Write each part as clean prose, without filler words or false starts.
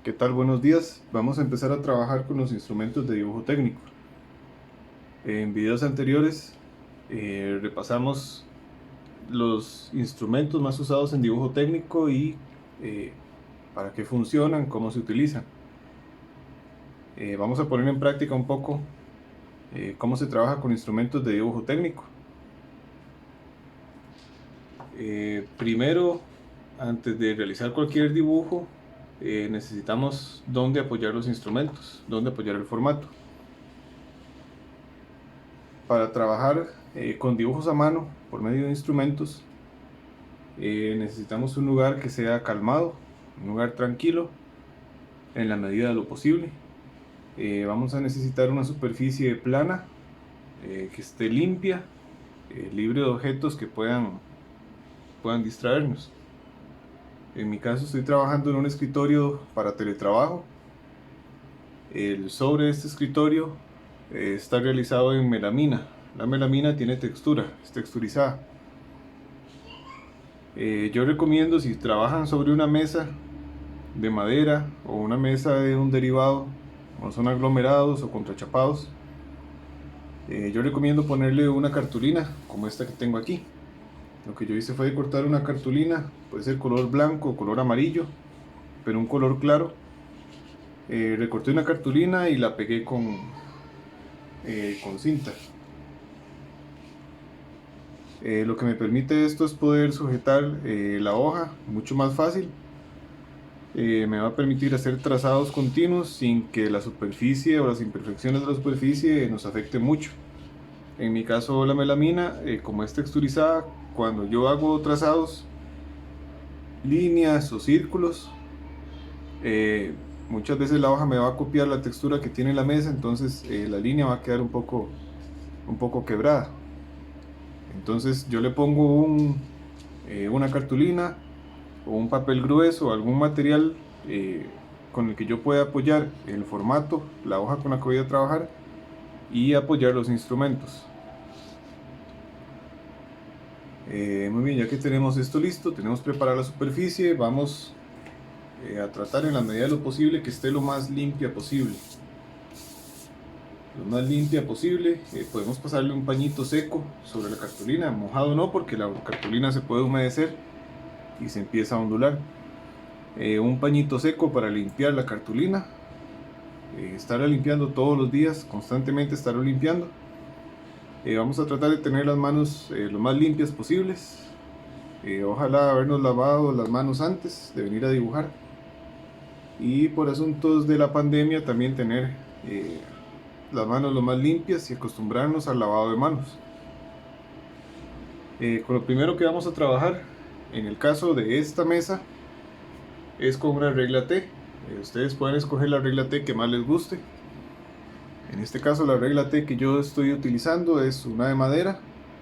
¿Qué tal? Buenos días. Vamos a empezar a trabajar con los instrumentos de dibujo técnico. En videos anteriores repasamos los instrumentos más usados en dibujo técnico y para qué funcionan, cómo se utilizan. Vamos a poner en práctica un poco cómo se trabaja con instrumentos de dibujo técnico. Primero, antes de realizar cualquier dibujo, necesitamos dónde apoyar los instrumentos, dónde apoyar el formato. Para trabajar con dibujos a mano por medio de instrumentos, necesitamos un lugar que sea calmado, un lugar tranquilo en la medida de lo posible. Vamos a necesitar una superficie plana, que esté limpia, libre de objetos que puedan distraernos. En mi caso estoy trabajando en un escritorio para teletrabajo. El sobre de este escritorio está realizado en melamina. La melamina tiene textura, es texturizada. Yo recomiendo, si trabajan sobre una mesa de madera o una mesa de un derivado, como son aglomerados o contrachapados, yo recomiendo ponerle una cartulina como esta que tengo aquí. Lo que yo hice fue cortar una cartulina, puede ser color blanco o color amarillo, pero un color claro. Recorté una cartulina y la pegué con cinta. Lo que me permite esto es poder sujetar la hoja mucho más fácil. Me va a permitir hacer trazados continuos sin que la superficie o las imperfecciones de la superficie nos afecten mucho. En mi caso, la melamina, como es texturizada, cuando yo hago trazados, líneas o círculos, muchas veces la hoja me va a copiar la textura que tiene la mesa, entonces la línea va a quedar un poco quebrada. Entonces yo le pongo una cartulina o un papel grueso o algún material con el que yo pueda apoyar el formato, la hoja con la que voy a trabajar, y apoyar los instrumentos. Muy bien, ya que tenemos esto listo, tenemos preparada la superficie, vamos a tratar en la medida de lo posible que esté lo más limpia posible. Lo más limpia posible. Podemos pasarle un pañito seco sobre la cartulina, mojado no, porque la cartulina se puede humedecer y se empieza a ondular. Un pañito seco para limpiar la cartulina, estarla limpiando todos los días, constantemente estarlo limpiando. Vamos a tratar de tener las manos lo más limpias posibles. Ojalá habernos lavado las manos antes de venir a dibujar, y por asuntos de la pandemia también tener las manos lo más limpias y acostumbrarnos al lavado de manos. Con lo primero que vamos a trabajar en el caso de esta mesa es con una regla T. Ustedes pueden escoger la regla T que más les guste. En este caso la regla T que yo estoy utilizando es una de madera.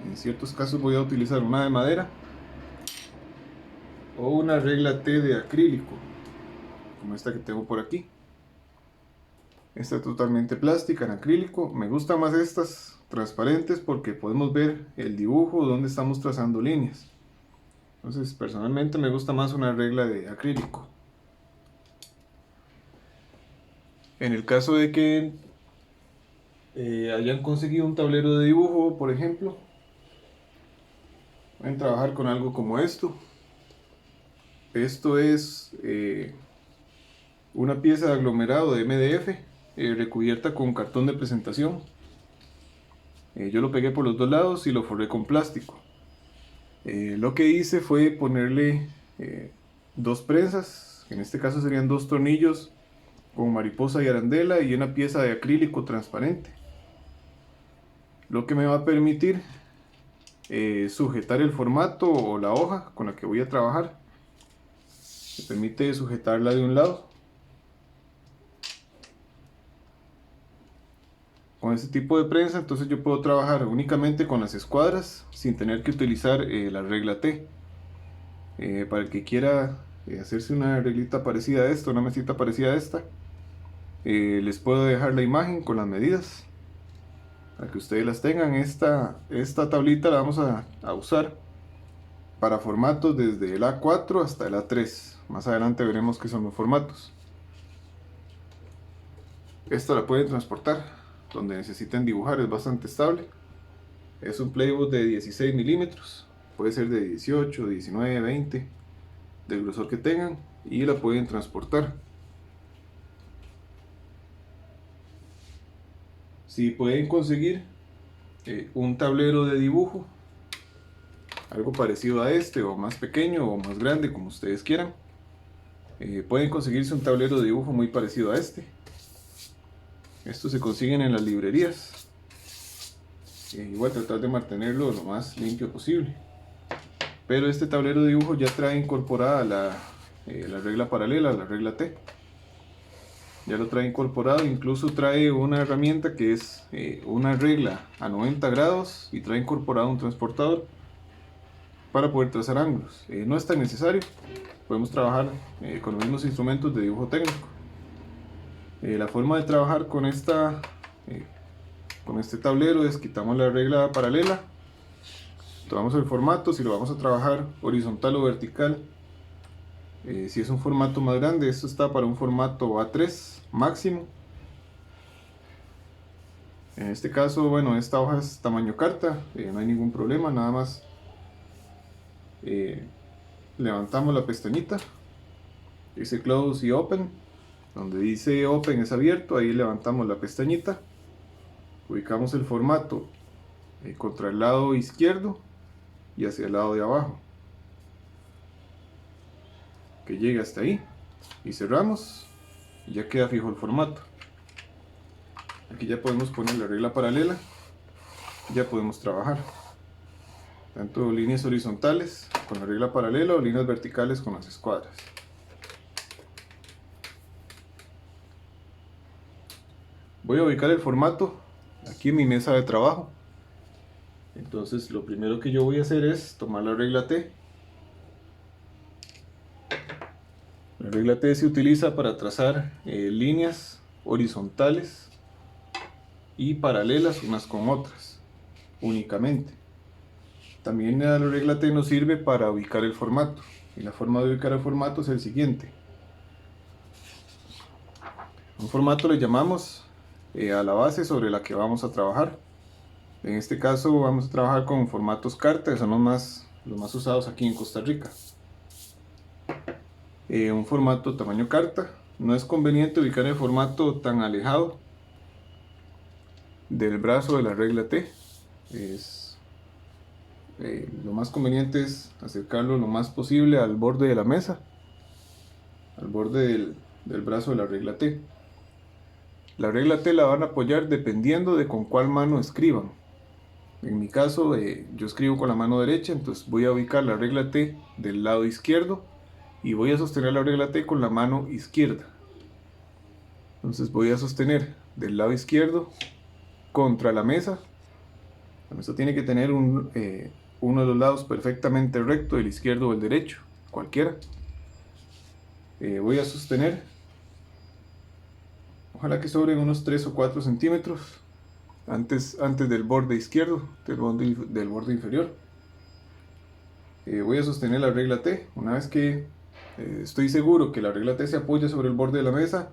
En ciertos casos voy a utilizar una de madera o una regla T de acrílico, como esta que tengo por aquí. Esta es totalmente plástica, en acrílico. Me gustan más estas transparentes porque podemos ver el dibujo donde estamos trazando líneas. Entonces personalmente me gusta más una regla de acrílico. En el caso de que hayan conseguido un tablero de dibujo, por ejemplo, pueden trabajar con algo como esto. Esto es una pieza de aglomerado de MDF recubierta con cartón de presentación. Yo lo pegué por los dos lados y lo forré con plástico. Lo que hice fue ponerle dos prensas, en este caso serían dos tornillos con mariposa y arandela, y una pieza de acrílico transparente, lo que me va a permitir sujetar el formato o la hoja con la que voy a trabajar. Me permite sujetarla de un lado. Con este tipo de prensa entonces yo puedo trabajar únicamente con las escuadras sin tener que utilizar la regla T. Para el que quiera hacerse una reglita parecida a esta, una mesita parecida a esta, les puedo dejar la imagen con las medidas para que ustedes las tengan. Esta tablita la vamos a usar para formatos desde el A4 hasta el A3. Más adelante veremos qué son los formatos. Esta la pueden transportar donde necesiten dibujar, es bastante estable. Es un playbook de 16 milímetros, puede ser de 18, 19, 20, del grosor que tengan, y la pueden transportar. Si pueden conseguir un tablero de dibujo, algo parecido a este, o más pequeño o más grande, como ustedes quieran, pueden conseguirse un tablero de dibujo muy parecido a este. Estos se consiguen en las librerías. Igual tratar de mantenerlo lo más limpio posible. Pero este tablero de dibujo ya trae incorporada la regla paralela, la regla T. Ya lo trae incorporado, incluso trae una herramienta que es una regla a 90 grados y trae incorporado un transportador para poder trazar ángulos. No es tan necesario, podemos trabajar con los mismos instrumentos de dibujo técnico. La forma de trabajar con este tablero es: quitamos la regla paralela, tomamos el formato, si lo vamos a trabajar horizontal o vertical. Si es un formato más grande, esto está para un formato A3 máximo. En este caso, bueno, esta hoja es tamaño carta, no hay ningún problema, nada más levantamos la pestañita, dice close y open. Donde dice open es abierto, ahí levantamos la pestañita, ubicamos el formato contra el lado izquierdo y hacia el lado de abajo, que llega hasta ahí, y cerramos y ya queda fijo el formato. Aquí ya podemos poner la regla paralela, ya podemos trabajar tanto líneas horizontales con la regla paralela o líneas verticales con las escuadras. Voy a ubicar el formato aquí en mi mesa de trabajo. Entonces lo primero que yo voy a hacer es tomar la regla T. La regla T se utiliza para trazar líneas horizontales y paralelas unas con otras únicamente. También la regla T nos sirve para ubicar el formato, y la forma de ubicar el formato es el siguiente. Un formato le llamamos a la base sobre la que vamos a trabajar. En este caso vamos a trabajar con formatos carta, que son los más usados aquí en Costa Rica. Un formato tamaño carta. No es conveniente ubicar el formato tan alejado del brazo de la regla T. Lo más conveniente es acercarlo lo más posible al borde de la mesa, al borde del brazo de la regla T. La regla T la van a apoyar dependiendo de con cuál mano escriban. En mi caso, yo escribo con la mano derecha, entonces voy a ubicar la regla T del lado izquierdo y voy a sostener la regla T con la mano izquierda. Entonces voy a sostener del lado izquierdo contra la mesa. La mesa tiene que tener uno de los lados perfectamente recto, el izquierdo o el derecho, cualquiera. Voy a sostener, ojalá que sobren unos 3 o 4 centímetros antes del borde izquierdo, del borde inferior. Voy a sostener la regla T. Una vez que estoy seguro que la regla T se apoya sobre el borde de la mesa,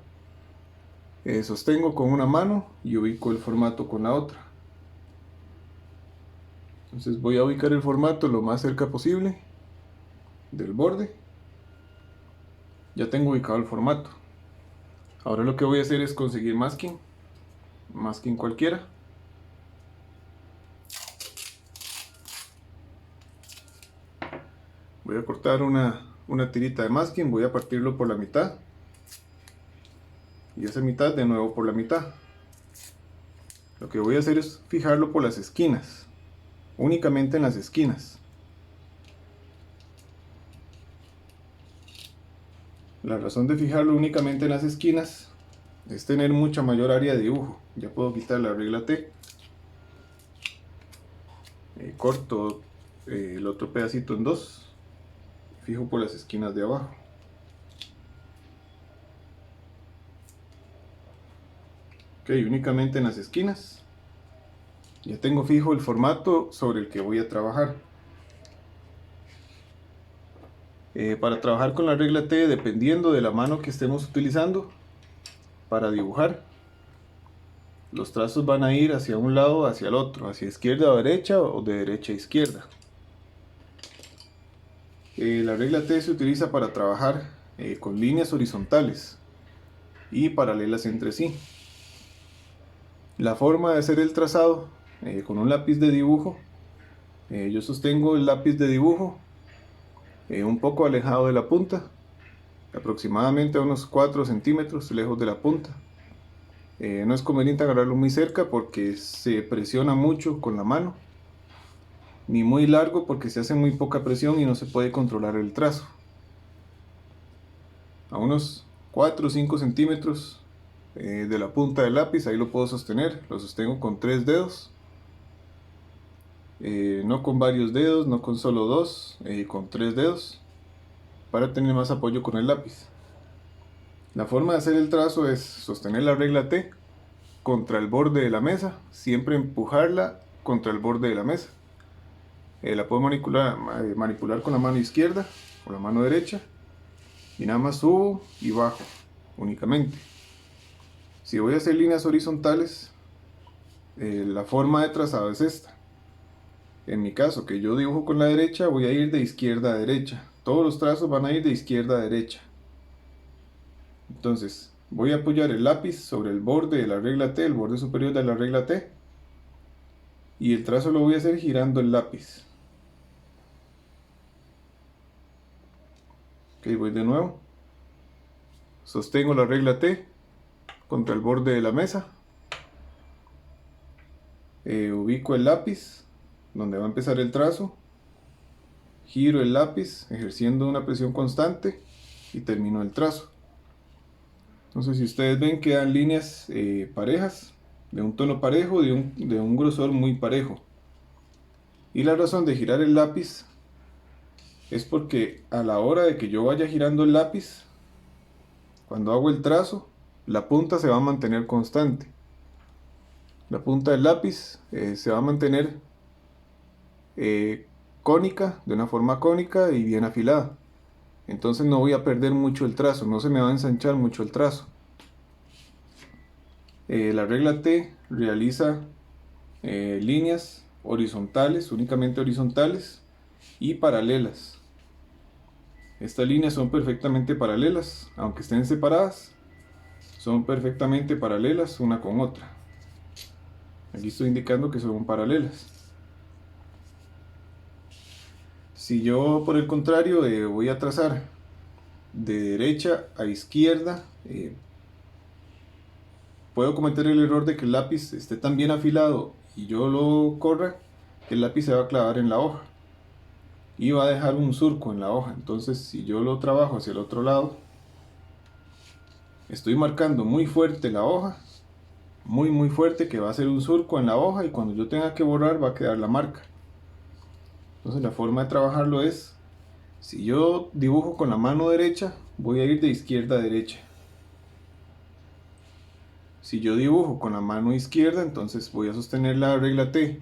sostengo con una mano y ubico el formato con la otra. Entonces voy a ubicar el formato lo más cerca posible del borde. Ya tengo ubicado el formato. Ahora lo que voy a hacer es conseguir masking cualquiera. Voy a cortar una tirita de masking, voy a partirlo por la mitad y esa mitad de nuevo por la mitad. Lo que voy a hacer es fijarlo por las esquinas, únicamente en las esquinas. La razón de fijarlo únicamente en las esquinas es tener mucha mayor área de dibujo. Ya puedo quitar la regla T. Corto el otro pedacito en dos. Fijo por las esquinas de abajo. Ok, únicamente en las esquinas. Ya tengo fijo el formato sobre el que voy a trabajar. Para trabajar con la regla T, dependiendo de la mano que estemos utilizando para dibujar, los trazos van a ir hacia un lado o hacia el otro, hacia izquierda o derecha o de derecha a izquierda. La regla T se utiliza para trabajar con líneas horizontales y paralelas entre sí. La forma de hacer el trazado con un lápiz de dibujo, yo sostengo el lápiz de dibujo un poco alejado de la punta, aproximadamente a unos 4 centímetros lejos de la punta. No es conveniente agarrarlo muy cerca porque se presiona mucho con la mano, ni muy largo porque se hace muy poca presión y no se puede controlar el trazo. A unos 4 o 5 centímetros de la punta del lápiz, ahí lo puedo sostener. Lo sostengo con 3 dedos, no con varios dedos, no con solo 2, con 3 dedos, para tener más apoyo con el lápiz. La forma de hacer el trazo es sostener la regla T contra el borde de la mesa, siempre empujarla contra el borde de la mesa. La puedo manipular con la mano izquierda o la mano derecha, y nada más subo y bajo únicamente. Si voy a hacer líneas horizontales, la forma de trazado es esta. En mi caso, que yo dibujo con la derecha, voy a ir de izquierda a derecha. Todos los trazos van a ir de izquierda a derecha. Entonces, voy a apoyar el lápiz sobre el borde de la regla T, el borde superior de la regla T, y el trazo lo voy a hacer girando el lápiz. Ok, voy de nuevo. Sostengo la regla T contra el borde de la mesa. Ubico el lápiz donde va a empezar el trazo. Giro el lápiz ejerciendo una presión constante y termino el trazo. Entonces, si ustedes ven, quedan líneas parejas, de un tono parejo, de un grosor muy parejo. Y la razón de girar el lápiz es porque a la hora de que yo vaya girando el lápiz, cuando hago el trazo, la punta se va a mantener constante. La punta del lápiz se va a mantener cónica, de una forma cónica y bien afilada. Entonces no voy a perder mucho el trazo, no se me va a ensanchar mucho el trazo. La regla T realiza líneas horizontales, únicamente horizontales y paralelas. Estas líneas son perfectamente paralelas, aunque estén separadas, son perfectamente paralelas una con otra. Aquí estoy indicando que son paralelas. Si yo, por el contrario, voy a trazar de derecha a izquierda, puedo cometer el error de que el lápiz esté tan bien afilado y yo lo corra, que el lápiz se va a clavar en la hoja y va a dejar un surco en la hoja. Entonces, si yo lo trabajo hacia el otro lado, estoy marcando muy fuerte la hoja, muy fuerte, que va a hacer un surco en la hoja, y cuando yo tenga que borrar va a quedar la marca. Entonces, la forma de trabajarlo es, si yo dibujo con la mano derecha, voy a ir de izquierda a derecha. Si yo dibujo con la mano izquierda, entonces voy a sostener la regla T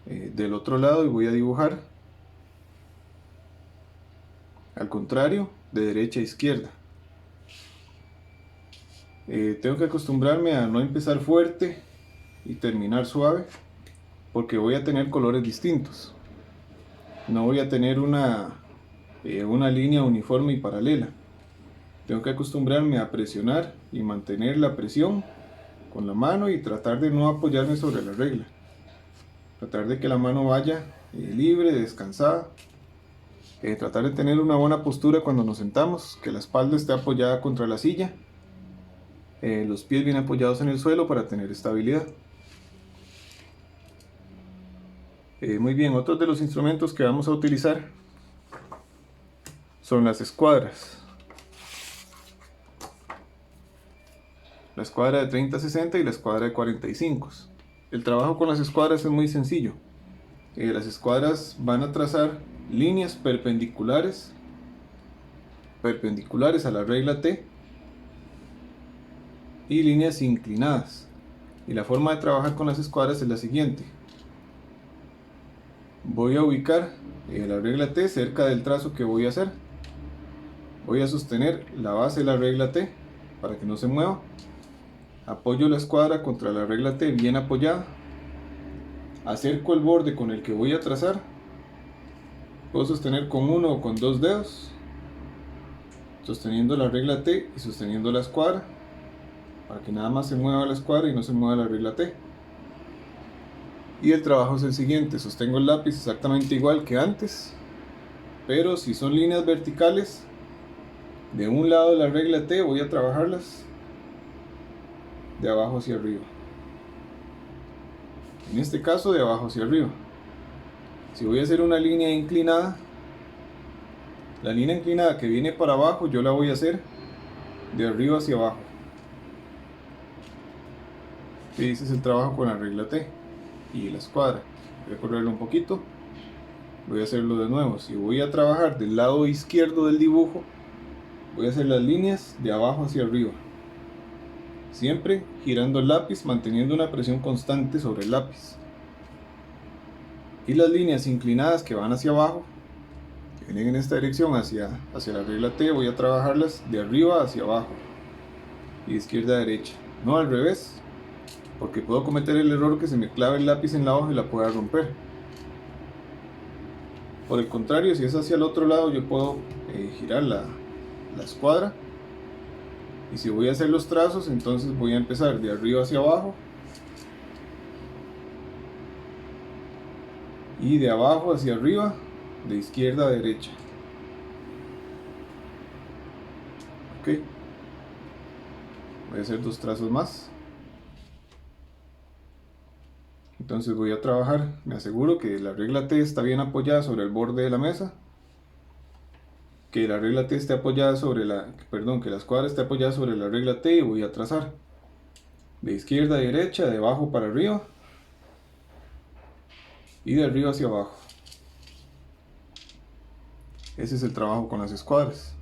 del otro lado y voy a dibujar al contrario, de derecha a izquierda. Tengo que acostumbrarme a no empezar fuerte y terminar suave, porque voy a tener colores distintos. No voy a tener una línea uniforme y paralela. Tengo que acostumbrarme a presionar y mantener la presión con la mano y tratar de no apoyarme sobre la regla. Tratar de que la mano vaya libre, descansada. Tratar de tener una buena postura cuando nos sentamos, que la espalda esté apoyada contra la silla, los pies bien apoyados en el suelo para tener estabilidad. Muy bien, otros de los instrumentos que vamos a utilizar son las escuadras. La escuadra de 30-60 y la escuadra de 45. El trabajo con las escuadras es muy sencillo. Las escuadras van a trazar líneas perpendiculares a la regla T y líneas inclinadas. Y la forma de trabajar con las escuadras es la siguiente. Voy a ubicar la regla T cerca del trazo que voy a hacer. Voy a sostener la base de la regla T para que no se mueva. Apoyo la escuadra contra la regla T bien apoyada. Acerco el borde con el que voy a trazar. Puedo sostener con uno o con dos dedos, sosteniendo la regla T y sosteniendo la escuadra, para que nada más se mueva la escuadra y no se mueva la regla T. Y el trabajo es el siguiente: sostengo el lápiz exactamente igual que antes, pero si son líneas verticales, de un lado de la regla T voy a trabajarlas de abajo hacia arriba. En este caso, de abajo hacia arriba. Si voy a hacer una línea inclinada, la línea inclinada que viene para abajo yo la voy a hacer de arriba hacia abajo. Y ese es el trabajo con la regla T y la escuadra. Voy a correrlo un poquito. Voy a hacerlo de nuevo. Si voy a trabajar del lado izquierdo del dibujo, voy a hacer las líneas de abajo hacia arriba, siempre girando el lápiz, manteniendo una presión constante sobre el lápiz. Y las líneas inclinadas que van hacia abajo, que vienen en esta dirección hacia la regla T, voy a trabajarlas de arriba hacia abajo y de izquierda a derecha, no al revés, porque puedo cometer el error que se me clave el lápiz en la hoja y la pueda romper. Por el contrario, si es hacia el otro lado, yo puedo girar la escuadra. Y si voy a hacer los trazos, entonces voy a empezar de arriba hacia abajo y de abajo hacia arriba, de izquierda a derecha. Ok, voy a hacer dos trazos más. Entonces voy a trabajar, me aseguro que la regla T está bien apoyada sobre el borde de la mesa, que la regla T esté apoyada sobre que la escuadra esté apoyada sobre la regla T, y voy a trazar de izquierda a derecha, de abajo para arriba y de arriba hacia abajo. Ese es el trabajo con las escuadras.